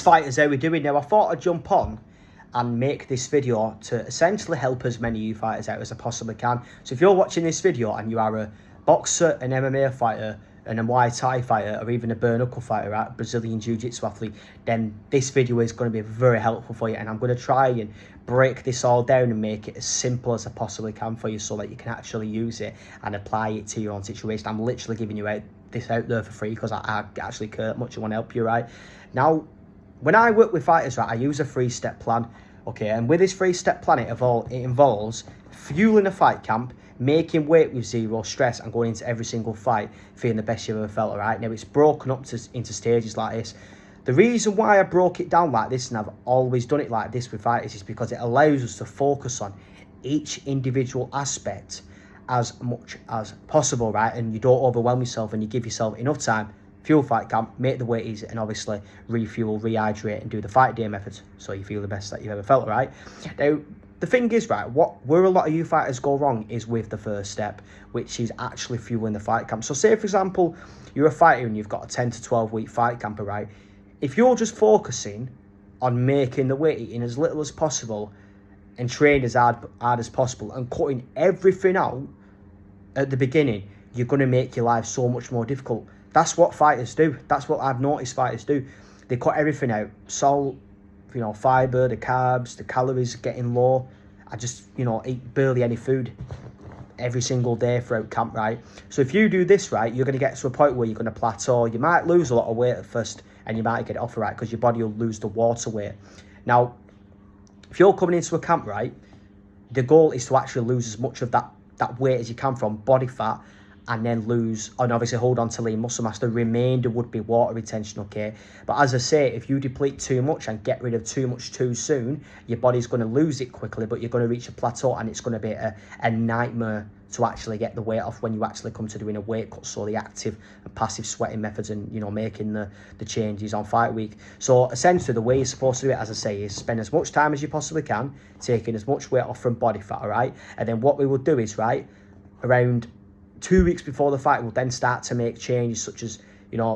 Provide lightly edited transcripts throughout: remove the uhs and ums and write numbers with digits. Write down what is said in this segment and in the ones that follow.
Fighters, how we doing now? I thought I'd jump on and make this video to essentially help as many of you fighters out as I possibly can. So if you're watching this video and you are a boxer, an MMA fighter, and a Muay Thai fighter, or even a bare knuckle fighter, right, Brazilian Jiu-Jitsu athlete, then this video is going to be very helpful for you, and I'm going to try and break this all down and make it as simple as I possibly can for you so that you can actually use it and apply it to your own situation. I'm literally giving you this out there for free because I actually care much. I want to help you, right? Now, when I work with fighters, right, I use a 3-step plan, okay? And with this 3-step plan, it involves fueling a fight camp, making weight with zero stress, and going into every single fight feeling the best you've ever felt, all right? Now, it's broken up into stages like this. The reason why I broke it down like this, and I've always done it like this with fighters, is because it allows us to focus on each individual aspect as much as possible, right? And you don't overwhelm yourself, and you give yourself enough time. Fuel fight camp, make the weight easy, and obviously refuel, rehydrate, and do the fight day methods so you feel the best that you've ever felt, right? Now, the thing is, right, where a lot of you fighters go wrong is with the first step, which is actually fueling the fight camp. So say, for example, you're a fighter and you've got a 10 to 12 week fight camp, right? If you're just focusing on making the weight, eating as little as possible, and training as hard as possible, and cutting everything out at the beginning, you're going to make your life so much more difficult. That's what fighters do. That's what I've noticed fighters do. They cut everything out. Salt, fibre, the carbs, the calories are getting low. I just, eat barely any food every single day throughout camp, right? So if you do this, right, you're going to get to a point where you're going to plateau. You might lose a lot of weight at first, and you might get it off, right, because your body will lose the water weight. Now, if you're coming into a camp, right, the goal is to actually lose as much of that weight as you can from body fat, and then lose, and obviously hold on to lean muscle mass. The remainder would be water retention, okay? But as I say, if you deplete too much and get rid of too much too soon, your body's going to lose it quickly, but you're going to reach a plateau, and it's going to be a nightmare to actually get the weight off when you actually come to doing a weight cut, so the active and passive sweating methods, and making the changes on fight week. So essentially the way you're supposed to do it, as I say, is spend as much time as you possibly can taking as much weight off from body fat, all right? And then what we will do is, right, around 2 weeks before the fight, we'll then start to make changes such as,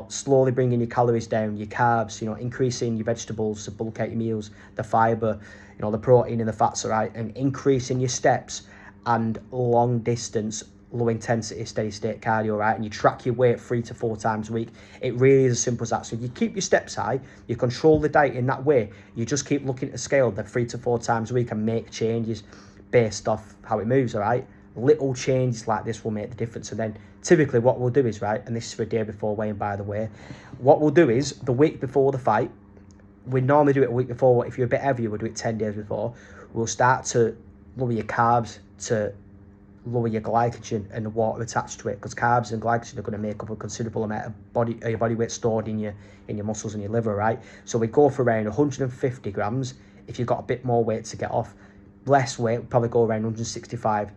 slowly bringing your calories down, your carbs, increasing your vegetables to bulk out your meals, the fibre, the protein and the fats, all right, and increasing your steps and long distance, low intensity, steady state cardio, right? And you track your weight 3 to 4 times a week. It really is as simple as that. So you keep your steps high, you control the diet in that way, you just keep looking at the scale the 3 to 4 times a week and make changes based off how it moves, all right? Little changes like this will make the difference. And then typically what we'll do is, right, and this is for a day before weigh-in, by the way, what we'll do is the week before the fight, we normally do it a week before. If you're a bit heavier, we'll do it 10 days before. We'll start to lower your carbs to lower your glycogen and the water attached to it, because carbs and glycogen are going to make up a considerable amount of your body weight stored in your muscles and your liver, right? So we go for around 150 grams. If you've got a bit more weight to get off, less weight, we'll probably go around 165,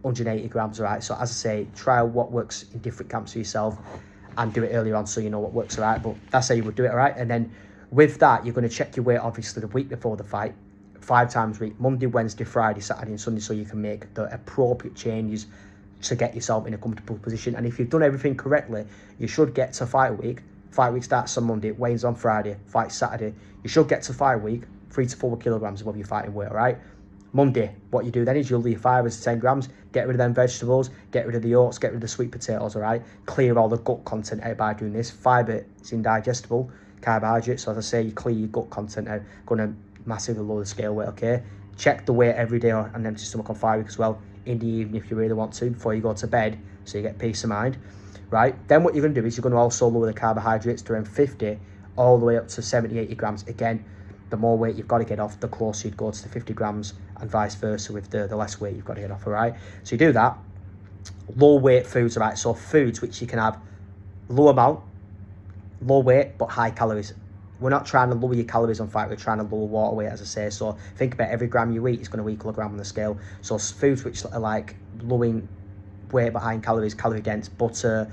180 grams, all right? So as I say, try what works in different camps for yourself and do it earlier on so you know what works, all right? But that's how you would do it, all right? And then with that, you're going to check your weight, obviously, the week before the fight, 5 times a week, Monday, Wednesday, Friday, Saturday and Sunday, so you can make the appropriate changes to get yourself in a comfortable position. And if you've done everything correctly, you should get to fight week. Fight week starts on Monday, weigh-ins on Friday, fight Saturday. You should get to fight week 3 to 4 kilograms above your fighting weight, all right? Monday, what you do then is you'll leave fibres to 10 grams, get rid of them vegetables, get rid of the oats, get rid of the sweet potatoes, all right? Clear all the gut content out by doing this. Fibre is indigestible, carbohydrates, so as I say, you clear your gut content out, going to massively lower the scale weight, okay? Check the weight every day on an empty stomach on fight week as well, in the evening if you really want to, before you go to bed, so you get peace of mind, right? Then what you're going to do is you're going to also lower the carbohydrates to around 50, all the way up to 70, 80 grams. Again, the more weight you've got to get off, the closer you'd go to the 50 grams, and vice versa with the less weight you've got to get off, all right? So you do that. Low weight foods, all right? So foods which you can have low amount, low weight, but high calories. We're not trying to lower your calories on fight, we're trying to lower water weight, as I say. So think about every gram you eat is going to equal a gram on the scale. So foods which are like lowering weight but high in calories, calorie dense, butter,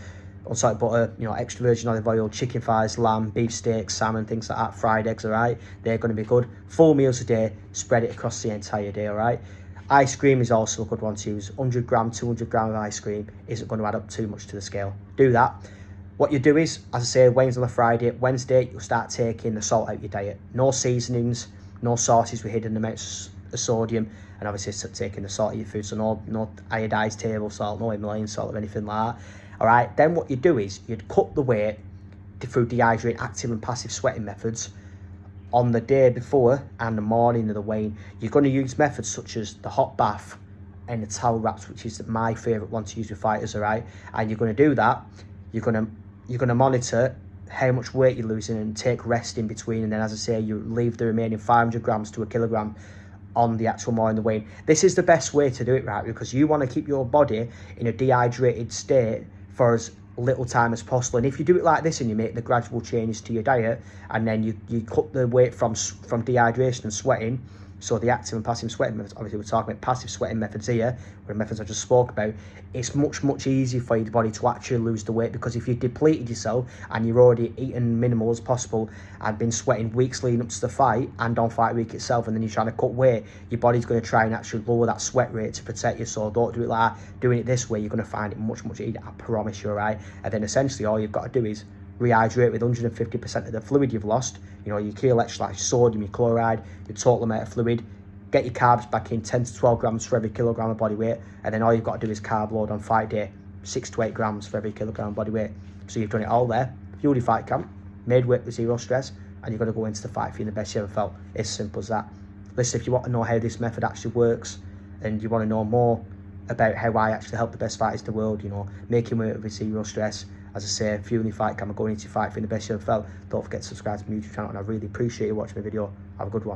unsalted butter, extra virgin olive oil, chicken thighs, lamb, beef steaks, salmon, things like that, fried eggs, all right? They're going to be good. 4 meals a day, spread it across the entire day, all right? Ice cream is also a good one to use. 100 gram, 200 gram of ice cream isn't going to add up too much to the scale. Do that. What you do is, as I say, weigh-ins on a Friday. Wednesday, you'll start taking the salt out of your diet. No seasonings, no sauces with hidden amounts of sodium, and obviously taking the salt of your food, so no iodized table salt, no Himalayan salt or anything like that. All right, then what you do is you'd cut the weight through dehydrating, active and passive sweating methods on the day before and the morning of the weigh-in. You're going to use methods such as the hot bath and the towel wraps, which is my favourite one to use with fighters, all right? And you're going to do that. You're going to monitor how much weight you're losing and take rest in between, and then, as I say, you leave the remaining 500 grams to a kilogram on the actual morning of the weigh-in. This is the best way to do it, right? Because you want to keep your body in a dehydrated state for as little time as possible. And if you do it like this and you make the gradual changes to your diet, and then you cut the weight from dehydration and sweating, so the active and passive sweating methods, obviously we're talking about passive sweating methods here, where the methods I just spoke about, it's much easier for your body to actually lose the weight, because if you've depleted yourself and you're already eating minimal as possible and been sweating weeks leading up to the fight and on fight week itself, and then you're trying to cut weight, your body's going to try and actually lower that sweat rate to protect you. So don't do it like that. Doing it this way, you're going to find it much easier, I promise you, right? And then essentially all you've got to do is rehydrate with 150% of the fluid you've lost. You know, your key electrolytes, sodium, your chloride, your total amount of fluid. Get your carbs back in, 10 to 12 grams for every kilogram of body weight, and then all you've got to do is carb load on fight day, 6 to 8 grams for every kilogram of body weight. So you've done it all there, fueled your fight camp, made weight with zero stress, and you've got to go into the fight feeling the best you ever felt. It's simple as that. Listen, if you want to know how this method actually works, and you want to know more about how I actually help the best fighters in the world, you know, making weight with zero stress, as I say, fueling your fight camp and going into your fight feeling the best you ever felt, don't forget to subscribe to my YouTube channel, and I really appreciate you watching my video. Have a good one.